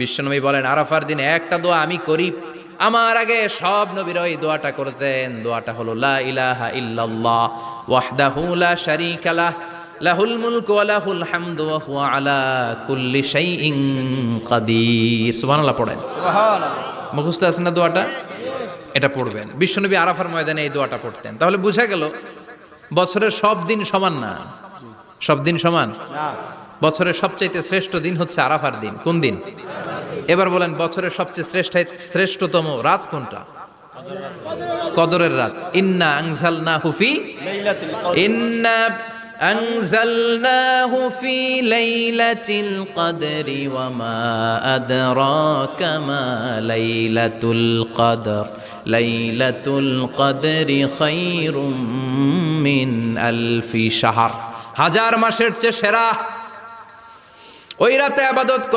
বিশ্বনবী বলেন আরাফার দিন একটা দোয়া আমি করি, আমার আগে সব নবীরা এই দোয়াটা করতেন। দোয়াটা হলো লা ইলাহা ইল্লাল্লাহ ওয়াহদাহু লা শারীকা লাহ লাহুল মুলকু ওয়া লাহুল হামদু ওয়া হুয়া আলা কুল্লি শাইইন কাদির। সুবহানাল্লাহ পড়েন। সুবহানাল্লাহ। মুখস্থ আছে না দোয়াটা? এটা পড়বেন। বিশ্বনবী আরাফার ময়দানে এই দোয়াটা পড়তেন। তাহলে বোঝা গেল বছরের সব দিন সমান না। সব দিন সমান না। বছরের সবচাইতে শ্রেষ্ঠ দিন হচ্ছে আরাফার দিন। কোন দিন? এবার বলেন বছরের সবচেয়ে শ্রেষ্ঠতম রাত কোনটা? কদরের রাত। ইন্না আনজালনাহু ফি লাইলাতিল কদরি ওয়া মা আদরাকা মা লাইলাতুল কদর লাইলাতুল কদরি খায়রুম মিন আলফি শাহর। হাজার মাসের চেয়ে সেরা। ওই রাতে ইবাদত